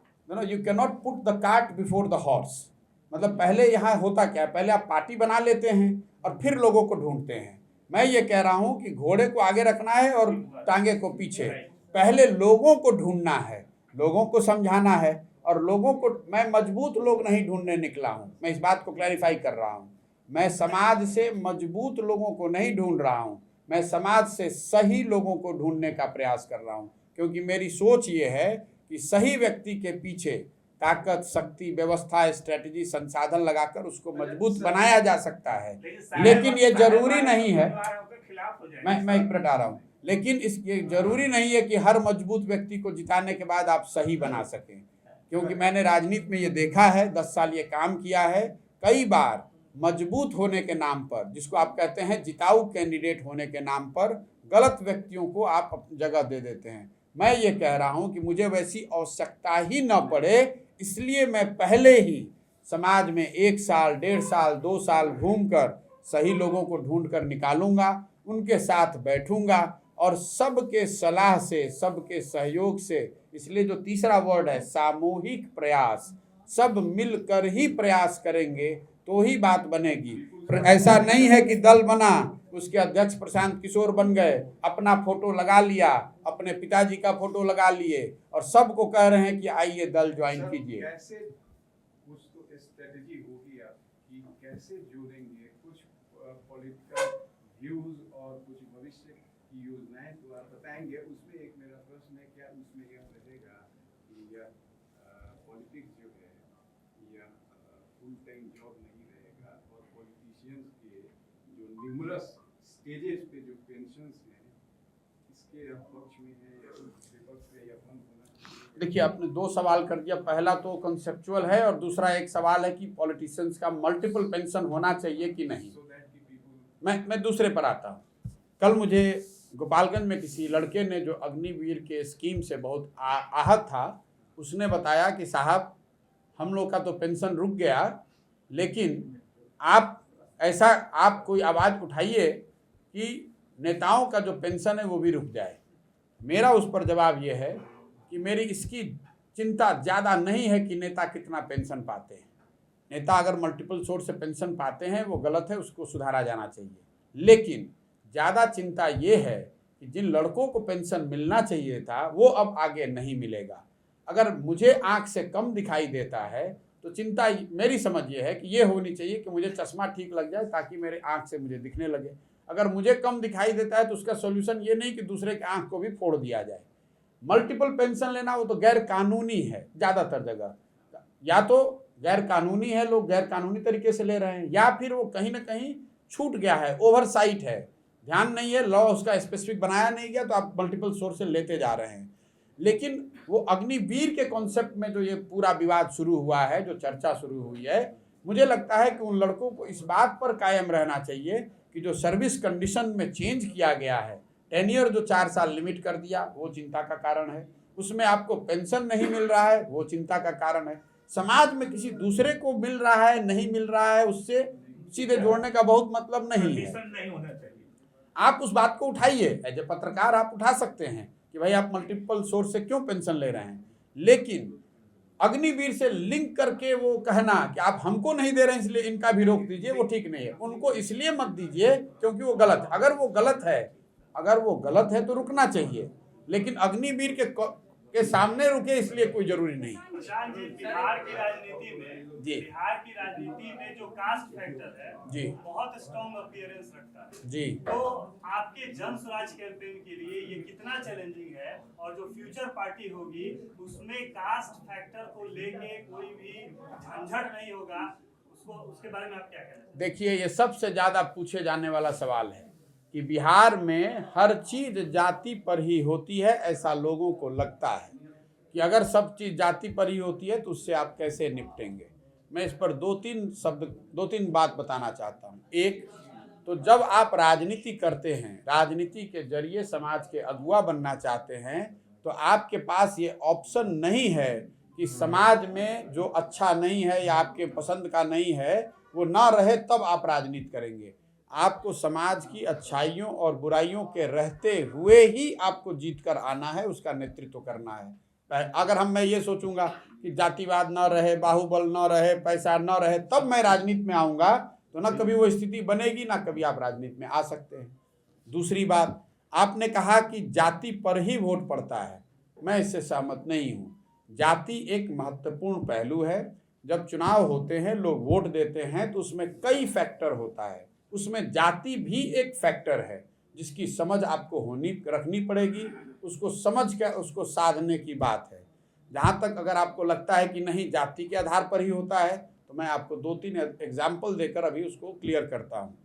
you can not put the cart before the horse. मतलब पहले यहाँ होता क्या है, पहले आप पार्टी बना लेते हैं और फिर लोगों को ढूंढते हैं। मैं ये कह रहा हूँ कि घोड़े को आगे रखना है और टांगे को पीछे। पहले लोगों को ढूंढना है, लोगों को समझाना है, और लोगों को, मैं मजबूत लोग नहीं ढूंढने निकला हूँ। मैं इस बात को क्लैरिफाई कर रहा हूँ। मैं समाज से मजबूत लोगों को नहीं ढूंढ रहा हूँ, मैं समाज से सही लोगों को ढूंढने का प्रयास कर रहा हूँ। क्योंकि मेरी सोच ये है कि सही व्यक्ति के पीछे ताकत, शक्ति, व्यवस्था, स्ट्रेटजी, संसाधन लगाकर उसको मजबूत बनाया जा सकता है। लेकिन ये जरूरी नहीं है, मैं एक मिनट आ रहा हूँ, लेकिन ये जरूरी नहीं है कि हर मजबूत व्यक्ति को जिताने के बाद आप सही बना सकें। क्योंकि मैंने राजनीति में ये देखा है, 10 साल ये काम किया है, कई बार मजबूत होने के नाम पर, जिसको आप कहते हैं जिताऊ कैंडिडेट होने के नाम पर, गलत व्यक्तियों को आप अपनी जगह दे देते हैं। मैं ये कह रहा हूँ कि मुझे वैसी आवश्यकता ही न पड़े, इसलिए मैं पहले ही समाज में 1 साल, 1.5 साल, 2 साल घूमकर सही लोगों को ढूंढ कर निकालूंगा, उनके साथ बैठूंगा और सबके सलाह से, सबके सहयोग से, इसलिए जो तीसरा वर्ड है सामूहिक प्रयास, सब मिलकर ही प्रयास करेंगे तो ही बात बनेगी। ऐसा नहीं है कि दल बना, उसके अध्यक्ष प्रशांत किशोर बन गए, अपना फोटो लगा लिया, अपने पिताजी का फोटो लगा लिए और सबको कह रहे हैं कि आइए दल ज्वाइन कीजिए। कैसे कुछ तो स्ट्रेटजी होगी आपकी, कैसे जोड़ेंगे कुछ पॉलिटिकल व्यूज और कुछ भविष्य की योजनाएं, तो आप बताएंगे। उसमें एक मेरा प्रश्न है, क्या उसमें यह रहेगा कि यह पॉलिटिक्स जो है यह फुल टाइम जॉब नहीं रहेगा, और पॉलिटिशियंस के जो न्यूमरस स्टेजेस पे जो पेंशन्स हैं, इसके पक्ष में है या विपक्ष है या बंद होना चाहिए? देखिए, आपने 2 सवाल कर दिया। पहला तो कंसेप्चुअल है और दूसरा एक सवाल है कि पॉलिटिशियंस का मल्टीपल पेंशन होना चाहिए कि नहीं। मैं दूसरे पर आता हूँ। कल मुझे गोपालगंज में किसी लड़के ने, जो अग्निवीर के स्कीम से बहुत आहत था, उसने बताया कि साहब हम लोग का तो पेंशन रुक गया, लेकिन आप कोई आवाज़ उठाइए कि नेताओं का जो पेंशन है वो भी रुक जाए। मेरा उस पर जवाब ये है कि मेरी इसकी चिंता ज़्यादा नहीं है कि नेता कितना पेंशन पाते हैं। नेता अगर मल्टीपल सोर्स से पेंशन पाते हैं वो गलत है, उसको सुधारा जाना चाहिए। लेकिन ज़्यादा चिंता ये है कि जिन लड़कों को पेंशन मिलना चाहिए था वो अब आगे नहीं मिलेगा। अगर मुझे आँख से कम दिखाई देता है तो चिंता मेरी समझ ये है कि ये होनी चाहिए कि मुझे चश्मा ठीक लग जाए ताकि मेरे आँख से मुझे दिखने लगे। अगर मुझे कम दिखाई देता है तो उसका सॉल्यूशन ये नहीं कि दूसरे के आँख को भी फोड़ दिया जाए। मल्टीपल पेंशन लेना वो तो गैर कानूनी है ज़्यादातर जगह, या तो गैर कानूनी है, लोग गैर कानूनी तरीके से ले रहे हैं, या फिर वो कहीं ना कहीं छूट गया है, ओवरसाइट है, ध्यान नहीं है, लॉ उसका स्पेसिफिक बनाया नहीं गया तो आप मल्टीपल सोर्स से लेते जा रहे हैं। लेकिन वो अग्निवीर के कॉन्सेप्ट में जो ये पूरा विवाद शुरू हुआ है, जो चर्चा शुरू हुई है, मुझे लगता है कि उन लड़कों को इस बात पर कायम रहना चाहिए कि जो सर्विस कंडीशन में चेंज किया गया है, टेन्योर जो 4 साल लिमिट कर दिया वो चिंता का कारण है, उसमें आपको पेंशन नहीं मिल रहा है वो चिंता का कारण है, समाज में किसी दूसरे को मिल रहा है नहीं मिल रहा है उससे सीधे जोड़ने का बहुत मतलब नहीं है। नहीं होना चाहिए। आप उस बात को उठाइए, एज ए पत्रकार आप उठा सकते हैं कि भाई आप मल्टीपल सोर्स से क्यों पेंशन ले रहे हैं, लेकिन अग्निवीर से लिंक करके वो कहना कि आप हमको नहीं दे रहे हैं इसलिए इनका भी रोक दीजिए, वो ठीक नहीं है। उनको इसलिए मत दीजिए क्योंकि वो गलत है। अगर वो गलत है तो रुकना चाहिए, लेकिन अग्निवीर के सामने रुके इसलिए कोई जरूरी नहीं। प्रशांत जी, बिहार की राजनीति में जो कास्ट फैक्टर है जी बहुत स्ट्रॉन्ग अपीयरेंस रखता है जी। तो आपके जन स्वराज कैंपेन के लिए ये कितना चैलेंजिंग है, और जो फ्यूचर पार्टी होगी उसमें कास्ट फैक्टर को लेके कोई भी झंझट नहीं होगा, उसके बारे में आप क्या कहना हैं? देखिए, ये सबसे ज्यादा पूछे जाने वाला सवाल है कि बिहार में हर चीज जाति पर ही होती है, ऐसा लोगों को लगता है कि अगर सब चीज जाति पर ही होती है तो उससे आप कैसे निपटेंगे। मैं इस पर दो तीन बात बताना चाहता हूँ। एक तो जब आप राजनीति करते हैं, राजनीति के जरिए समाज के अगुवा बनना चाहते हैं, तो आपके पास ये ऑप्शन नहीं है कि समाज में जो अच्छा नहीं है या आपके पसंद का नहीं है वो ना रहे तब आप राजनीति करेंगे। आपको समाज की अच्छाइयों और बुराइयों के रहते हुए ही आपको जीत कर आना है, उसका नेतृत्व करना है। अगर मैं ये सोचूंगा कि जातिवाद न रहे, बाहुबल न रहे, पैसा न रहे तब मैं राजनीति में आऊँगा, तो ना कभी वो स्थिति बनेगी ना कभी आप राजनीति में आ सकते हैं। दूसरी बात, आपने कहा कि जाति पर ही वोट पड़ता है, मैं इससे सहमत नहीं हूँ। जाति एक महत्वपूर्ण पहलू है। जब चुनाव होते हैं, लोग वोट देते हैं तो उसमें कई फैक्टर होता है, उसमें जाति भी एक फैक्टर है जिसकी समझ आपको रखनी पड़ेगी। उसको समझ कर उसको साधने की बात है। जहाँ तक अगर आपको लगता है कि नहीं जाति के आधार पर ही होता है, तो मैं आपको 2-3 एग्जाम्पल देकर अभी उसको क्लियर करता हूँ।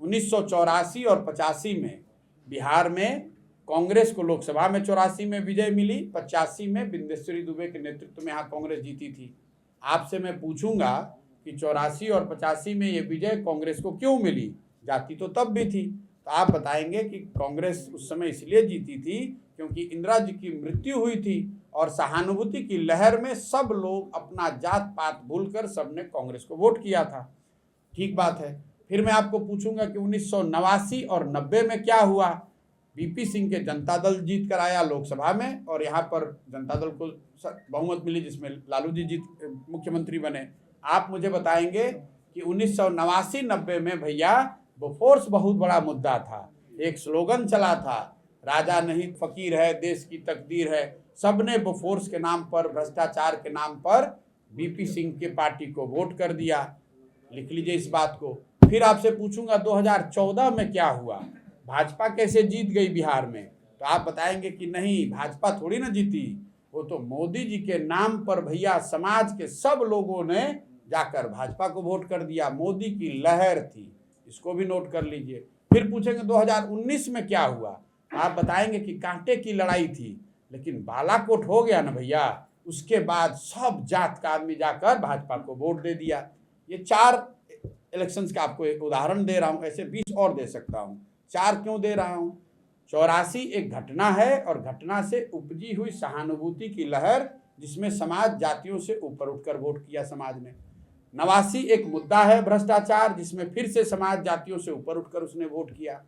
1984 और 85 में बिहार में कांग्रेस को लोकसभा में 84 में विजय मिली, 85 में बिंदेश्वरी दुबे के नेतृत्व में यहाँ कांग्रेस जीती थी। आपसे मैं पूछूंगा कि 84 और 85 में ये विजय कांग्रेस को क्यों मिली? जाति तो तब भी थी। तो आप बताएंगे कि कांग्रेस उस समय इसलिए जीती थी क्योंकि इंदिरा जी की मृत्यु हुई थी और सहानुभूति की लहर में सब लोग अपना जात पात भूलकर सबने कांग्रेस को वोट किया था। ठीक बात है। फिर मैं आपको पूछूंगा कि 1989 और 90 में क्या हुआ? बीपी सिंह के जनता दल जीत कर आया लोकसभा में और यहाँ पर जनता दल को बहुमत मिली जिसमें लालू जी मुख्यमंत्री बने। आप मुझे बताएंगे कि 1989-90 में भैया बोफोर्स बहुत बड़ा मुद्दा था, एक स्लोगन चला था, राजा नहीं फकीर है देश की तकदीर है। सबने बोफोर्स के नाम पर, भ्रष्टाचार के नाम पर बीपी सिंह के पार्टी को वोट कर दिया। लिख लीजिए इस बात को। फिर आपसे पूछूंगा 2014 में क्या हुआ, भाजपा कैसे जीत गई बिहार में? तो आप बताएंगे कि नहीं, भाजपा थोड़ी ना जीती, वो तो मोदी जी के नाम पर भैया समाज के सब लोगों ने जाकर भाजपा को वोट कर दिया। मोदी की लहर थी, इसको भी नोट कर लीजिए। फिर पूछेंगे 2019 में क्या हुआ, आप बताएंगे कि कांटे की लड़ाई थी, लेकिन बालाकोट हो गया ना भैया, उसके बाद सब जात का आदमी जाकर भाजपा को वोट दे दिया। ये 4 इलेक्शंस का आपको एक उदाहरण दे रहा हूँ, ऐसे 20 और दे सकता हूँ। 4 क्यों दे रहा हूँ? 84 एक घटना है और घटना से उपजी हुई सहानुभूति की लहर जिसमें समाज जातियों से ऊपर उठकर वोट किया समाज ने। 89 एक मुद्दा है भ्रष्टाचार, जिसमें फिर से समाज जातियों से ऊपर उठकर उसने वोट किया।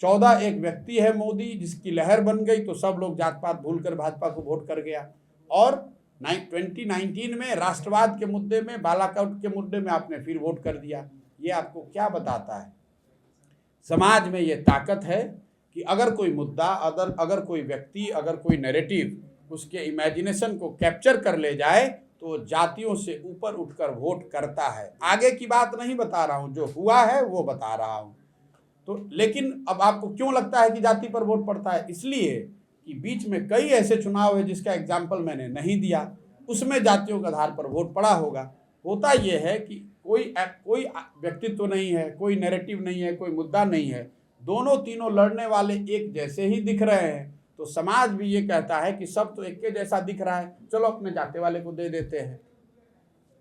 14 एक व्यक्ति है मोदी, जिसकी लहर बन गई तो सब लोग जात पात भूलकर भाजपा को वोट कर गया। और 2019 में राष्ट्रवाद के मुद्दे में, बालाकोट के मुद्दे में आपने फिर वोट कर दिया। ये आपको क्या बताता है? समाज में ये ताकत है कि अगर कोई मुद्दा, अगर कोई व्यक्ति, अगर कोई नैरेटिव उसके इमेजिनेशन को कैप्चर कर ले जाए तो जातियों से ऊपर उठकर वोट करता है। आगे की बात नहीं बता रहा हूँ, जो हुआ है वो बता रहा हूँ। तो लेकिन अब आपको क्यों लगता है कि जाति पर वोट पड़ता है? इसलिए कि बीच में कई ऐसे चुनाव है जिसका एग्जाम्पल मैंने नहीं दिया, उसमें जातियों के आधार पर वोट पड़ा होगा। होता यह है कि कोई व्यक्तित्व नहीं है, कोई नैरेटिव नहीं है, कोई मुद्दा नहीं है, दोनों तीनों लड़ने वाले एक जैसे ही दिख रहे हैं, तो समाज भी ये कहता है कि सब तो एक के जैसा दिख रहा है, चलो अपने जाति वाले को दे देते हैं।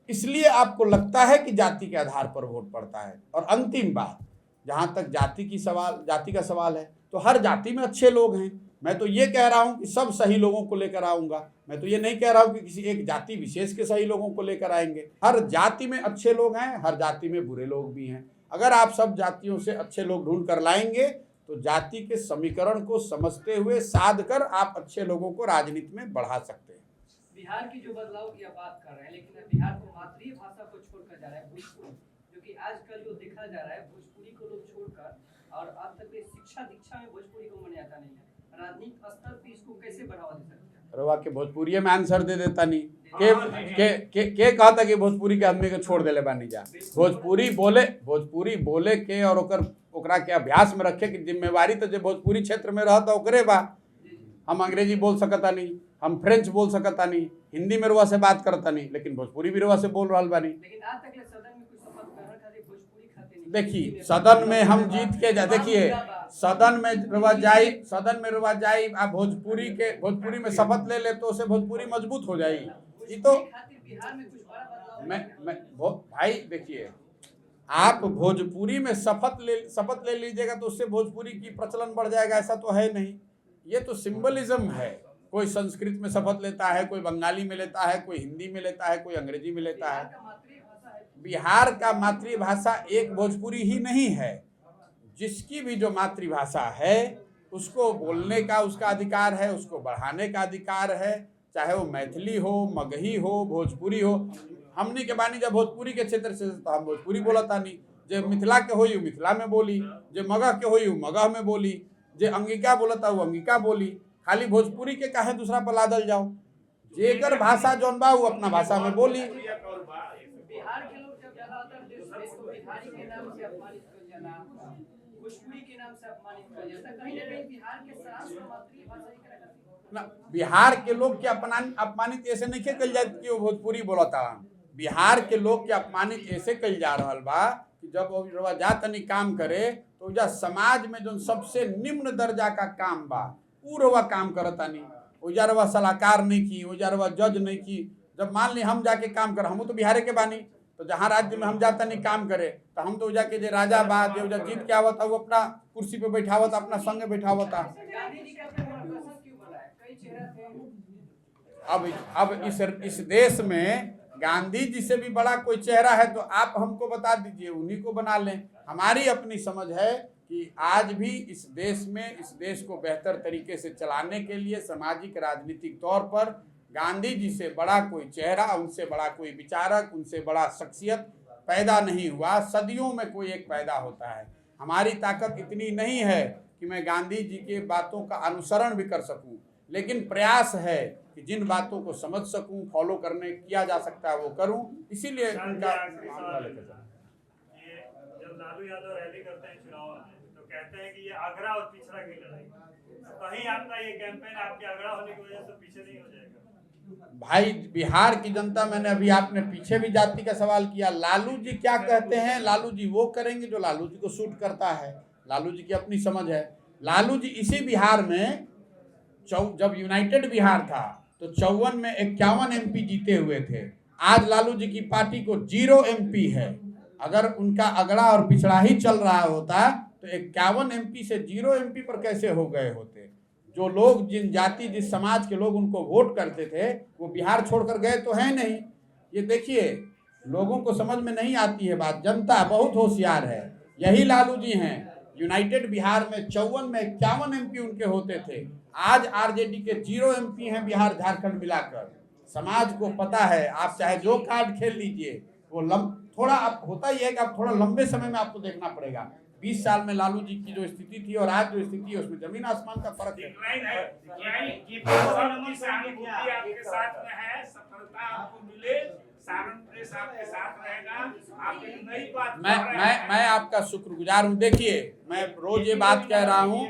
इसलिए आपको लगता है कि जाति के आधार पर वोट पड़ता है। और अंतिम बात, जहाँ तक जाति का सवाल है, तो हर जाति में अच्छे लोग हैं। मैं तो ये कह रहा हूँ कि सब सही लोगों को लेकर आऊँगा। मैं तो ये नहीं कह रहा हूँ कि किसी एक जाति विशेष के सही लोगों को लेकर आएंगे। हर जाति में अच्छे लोग हैं, हर जाति में बुरे लोग भी हैं। अगर आप सब जातियों से अच्छे लोग ढूंढ कर लाएंगे तो जाति के समीकरण को समझते हुए साध कर आप अच्छे लोगों को राजनीति में बढ़ा सकते हैं। बिहार की जो बदलाव की आप बात कर रहे हैं, लेकिन बिहार को मातृभाषा को छोड़कर जा रहा है भोजपुरी, जो कि आजकल जो देखा जा रहा है, भोजपुरी को लोग छोड़कर, और अब तक शिक्षा दीक्षा में भोजपुरी को मान्यता नहीं है। राजनीतिक स्तर पर इसको कैसे बढ़ावा दे सकते हैं? रवा के भोजपुरी में आंसर दे देता नहीं के कहा था कि भोजपुरी के आदमी को छोड़ देले बानी जा। भोजपुरी बोले के और ओकरा के अभ्यास में रखे कि जिम्मेवारी तो जो भोजपुरी क्षेत्र में रहता ओकरे बा। हम अंग्रेजी बोल सकता नहीं, हम फ्रेंच बोल सकता नहीं, हिंदी में रुआ से बात करता नहीं, लेकिन भोजपुरी भी रुआ से बोल रहा बानी। लेकिन आज तक सदन में कुछ शपथ ग्रहण खातिर भोजपुरी खाते नहीं। देखिए सदन में हम जीत के देखिए सदन में रुआ जाई आप भोजपुरी में शपथ ले ले तो उसे भोजपुरी मजबूत हो जाएगी। ये तो बिहार में कुछ बड़ा बदलाव भाई देखिए, आप भोजपुरी में शपथ ले लीजिएगा तो उससे भोजपुरी की प्रचलन बढ़ जाएगा, ऐसा तो है नहीं। ये तो सिंबलिज्म है। कोई संस्कृत में शपथ लेता है, कोई बंगाली में लेता है, कोई हिंदी में लेता है, कोई अंग्रेजी में लेता है। बिहार का मातृभाषा एक भोजपुरी ही नहीं है। जिसकी भी जो मातृभाषा है उसको बोलने का उसका अधिकार है, उसको बढ़ाने का अधिकार है, चाहे वो मैथिली हो, मगही हो, भोजपुरी हो। हमनी के बानी जब भोजपुरी के क्षेत्र से तो हम भोजपुरी बोलता नहीं, जो मिथिला के हो मिथिला में बोली, जो मगह के हो मगह में बोली, जो अंगिका बोलता वो अंगिका बोली। खाली भोजपुरी के काहे दूसरा पर लादल जाओ? जेकर भाषा जौन बा वो अपना भाषा में बोली। बिहार के लोग जब ज्यादातर बिहारी के नाम से अपमानित कर जाना, भोजपुरी के नाम से अपमानित कर जाता, कहीं ना कहीं बिहार के शास्त्र मातृभाषा ही ना। बिहार के लोग के अपमानित ऐसे नहीं कल जाए कि वो भोजपुरी बोलता। बिहार के लोग के अपमानित ऐसे कल जा रहा बा कि जब वो जा तनी काम करे तो जा समाज में जो सबसे निम्न दर्जा का काम बा वो काम करता नहीं। उजारवा सलाहकार नहीं की, उजारवा जज नहीं की। जब मान ली हम जाके काम कर, हम तो बिहार के बानी, तो जहाँ राज्य में हम जाता नहीं काम करे तो हम तो जाके जो राजा बा जो जीत के आवता वो अपना कुर्सी पे बैठावता, अपना संग बैठावता। अब इस देश में गांधी जी से भी बड़ा कोई चेहरा है तो आप हमको बता दीजिए, उन्हीं को बना लें। हमारी अपनी समझ है कि आज भी इस देश में इस देश को बेहतर तरीके से चलाने के लिए सामाजिक राजनीतिक तौर पर गांधी जी से बड़ा कोई चेहरा, उनसे बड़ा कोई विचारक, उनसे बड़ा शख्सियत पैदा नहीं हुआ। सदियों में कोई एक पैदा होता है। हमारी ताकत इतनी नहीं है कि मैं गांधी जी के बातों का अनुसरण भी कर सकूं, लेकिन प्रयास है कि जिन बातों को समझ सकूं, फॉलो करने किया जा सकता है वो करूं। इसीलिए उनका जब लालू यादव रैली करते हैं चुनाव में तो कहते हैं कि ये आगरा और पिछड़ा की लड़ाई, कहीं आपका ये कैंपेन आपके आगरा होने की वजह से पीछे नहीं हो जाएगा? भाई बिहार की जनता, मैंने अभी आपने पीछे भी जाति का सवाल किया। लालू जी क्या कहते हैं? लालू जी वो करेंगे जो लालू जी को सूट करता है। लालू जी की अपनी समझ है। लालू जी इसी बिहार में जब यूनाइटेड बिहार था तो 54 में 51 MP जीते हुए थे। आज लालू जी की पार्टी को 0 MP है। अगर उनका अगड़ा और पिछड़ा ही चल रहा होता तो 51 MP से 0 MP पर कैसे हो गए होते? जो लोग, जिन जाति, जिस समाज के लोग उनको वोट करते थे वो बिहार छोड़कर गए तो है नहीं। ये देखिए, लोगों को समझ में नहीं आती है बात। जनता बहुत होशियार है। यही लालू जी हैं। यूनाइटेड बिहार में 54 में 51 MP उनके होते थे। आज RJD के 0 MP हैं बिहार झारखंड मिलाकर। समाज को पता है, आप चाहे जो कार्ड खेल लीजिए, वो थोड़ा आप होता ही है कि आप थोड़ा लंबे समय में आपको देखना पड़ेगा। 20 साल में लालू जी की जो स्थिति थी और आज जो स्थिति है उसमें जमीन आसमान का फर्क है। डिक्लाइन है। सबकी सहानुभूति आपके साथ में है, सफलता आपको मिले, सारण प्रेस आपके साथ रहेगा। आप एक नई बात मैं आपका शुक्रगुजार हूँ। देखिए, मैं रोज ये बात कह रहा हूँ,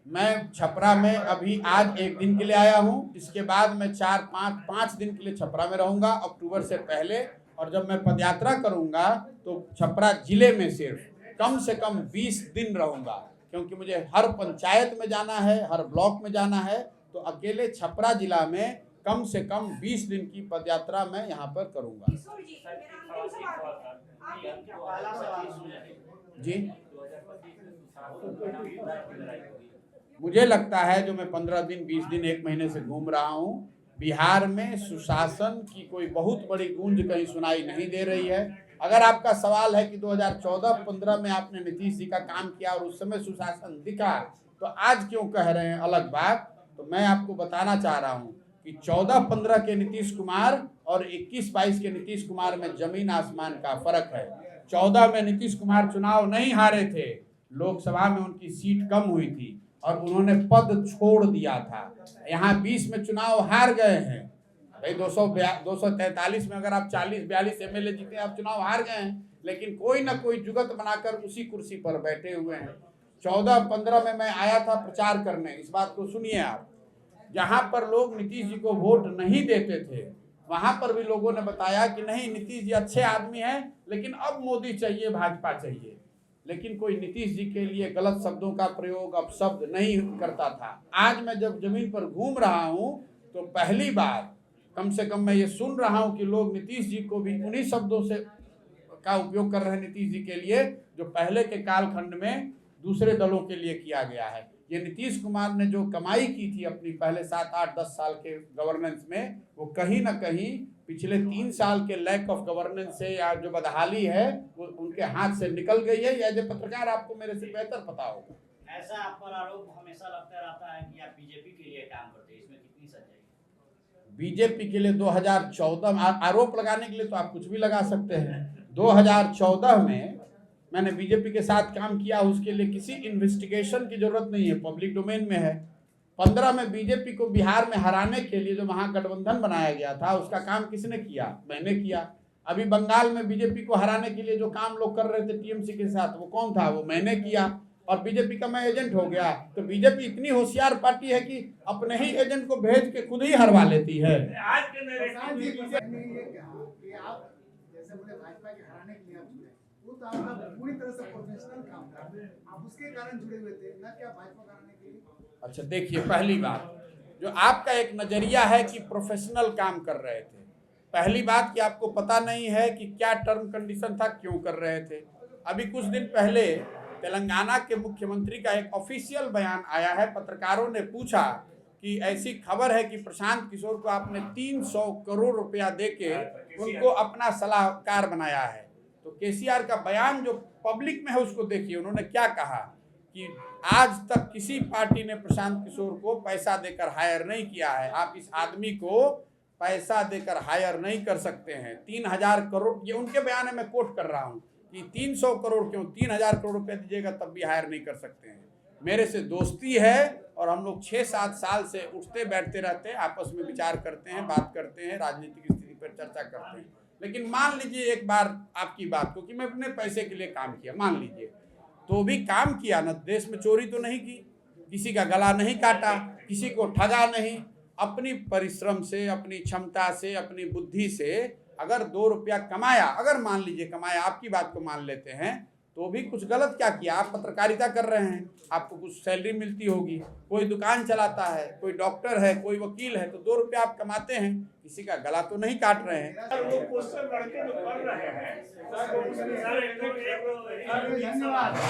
मैं छपरा में अभी आज 1 दिन के लिए आया हूँ, इसके बाद मैं 4-5 दिन के लिए छपरा में रहूंगा अक्टूबर से पहले। और जब मैं पदयात्रा करूंगा तो छपरा जिले में सिर्फ कम से कम 20 दिन रहूंगा, क्योंकि मुझे हर पंचायत में जाना है, हर ब्लॉक में जाना है। तो अकेले छपरा जिला में कम से कम 20 दिन की पदयात्रा मैं यहाँ पर करूंगा। जी, मुझे लगता है जो मैं 15 दिन 20 दिन 1 महीने से घूम रहा हूँ, बिहार में सुशासन की कोई बहुत बड़ी गूंज कहीं सुनाई नहीं दे रही है। अगर आपका सवाल है कि 2014-15 में आपने नीतीश जी का काम किया और उस समय सुशासन दिखा, तो आज क्यों कह रहे हैं अलग बात। तो मैं आपको बताना चाह रहा हूँ कि 14-15 के नीतीश कुमार और 21-22 के नीतीश कुमार में जमीन आसमान का फर्क है। 14 में नीतीश कुमार चुनाव नहीं हारे थे, लोकसभा में उनकी सीट कम हुई थी और उन्होंने पद छोड़ दिया था। यहाँ 20 में चुनाव हार गए हैं भाई। 243 में अगर आप 40-42 एमएलए जीते, आप चुनाव हार गए हैं, लेकिन कोई ना कोई जुगत बनाकर उसी कुर्सी पर बैठे हुए हैं। 14-15 में मैं आया था प्रचार करने, इस बात को सुनिए आप। जहाँ पर लोग नीतीश जी को वोट नहीं देते थे, वहां पर भी लोगों ने बताया कि नहीं, नीतीश जी अच्छे आदमी हैं, लेकिन अब मोदी चाहिए, भाजपा चाहिए। लेकिन कोई नीतीश जी के लिए गलत शब्दों का प्रयोग अपशब्द नहीं करता था। आज मैं जब जमीन पर घूम रहा हूं तो पहली बार कम से कम मैं ये सुन रहा हूं कि लोग नीतीश जी को भी उन्हीं शब्दों से का उपयोग कर रहे हैं नीतीश जी के लिए, जो पहले के कालखंड में दूसरे दलों के लिए किया गया है। ये नीतीश कुमार ने जो कमाई की थी अपनी पहले 7-8-10 साल के गवर्नेंस में, वो कहीं ना कहीं पिछले 3 साल के लैक ऑफ गवर्नेंस से या जो बदहाली है वो उनके हाथ से निकल गई है। या जो पत्रकार आपको मेरे से बेहतर पता होगा। ऐसा आप पर आरोप हमेशा लगता रहता है कि आप बीजेपी के लिए काम करते हैं, इसमें कितनी सच्चाई है? बीजेपी के लिए 2014 आरोप लगाने के लिए तो आप कुछ भी लगा सकते हैं। 2014 में मैंने बीजेपी के साथ काम किया, उसके लिए किसी इन्वेस्टिगेशन की जरूरत नहीं है, पब्लिक डोमेन में है। 15 में बीजेपी को बिहार में हराने के लिए जो महागठबंधन बनाया गया था, उसका काम किसने किया? मैंने किया। अभी बंगाल में बीजेपी को हराने के लिए जो काम लोग कर रहे थे टीएमसी के साथ, वो कौन था? वो मैंने किया और बीजेपी का मैं एजेंट हो गया। तो बीजेपी इतनी होशियार पार्टी है कि अपने ही एजेंट को भेज के खुद ही हरवा लेती है। आज के नरेटिव आप जैसे बोले भाजपा के हराने के लिए आप जुड़े, वो तो आपका पूरी तरह से प्रोफेशनल काम था, आप उसके कारण जुड़े हुए थे, ना कि आप भाजपा हराने के लिए। अच्छा, देखिए, पहली बात जो आपका एक नजरिया है कि प्रोफेशनल काम कर रहे थे, पहली बात कि आपको पता नहीं है कि क्या टर्म कंडीशन था, क्यों कर रहे थे। अभी कुछ दिन पहले तेलंगाना के मुख्यमंत्री का एक ऑफिशियल बयान आया है। पत्रकारों ने पूछा कि ऐसी खबर है कि प्रशांत किशोर को आपने 300 करोड़ रुपया देके उनको अपना सलाहकार बनाया है। तो केसीआर का बयान जो पब्लिक में है उसको देखिए, उन्होंने क्या कहा कि आज तक किसी पार्टी ने प्रशांत किशोर को पैसा देकर हायर नहीं किया है। आप इस आदमी को पैसा देकर हायर नहीं कर सकते हैं। 3000 करोड़, ये उनके बयान है, मैं कोट कर रहा हूँ कि 300 करोड़ क्यों, 3000 करोड़ रुपया दीजिएगा तब भी हायर नहीं कर सकते हैं। मेरे से दोस्ती है और हम लोग 6-7 साल से उठते बैठते रहते हैं, आपस में विचार करते हैं, बात करते हैं, राजनीतिक स्थिति पर चर्चा करते हैं। लेकिन मान लीजिए एक बार आपकी बात को कि मैं अपने पैसे के लिए काम किया, मान लीजिए, तो भी काम किया ना, देश में चोरी तो नहीं की, किसी का गला नहीं काटा, किसी को ठगा नहीं, अपनी परिश्रम से, अपनी क्षमता से, अपनी बुद्धि से अगर 2 रुपया कमाया, अगर मान लीजिए कमाया, आपकी बात को मान लेते हैं, तो भी कुछ गलत क्या किया? आप पत्रकारिता कर रहे हैं, आपको कुछ सैलरी मिलती होगी, कोई दुकान चलाता है, कोई डॉक्टर है, कोई वकील है, तो 2 रुपया आप कमाते हैं, किसी का गला तो नहीं काट रहे हैं। वो क्वेश्चन लड़के जो कर रहे हैं धन्यवाद।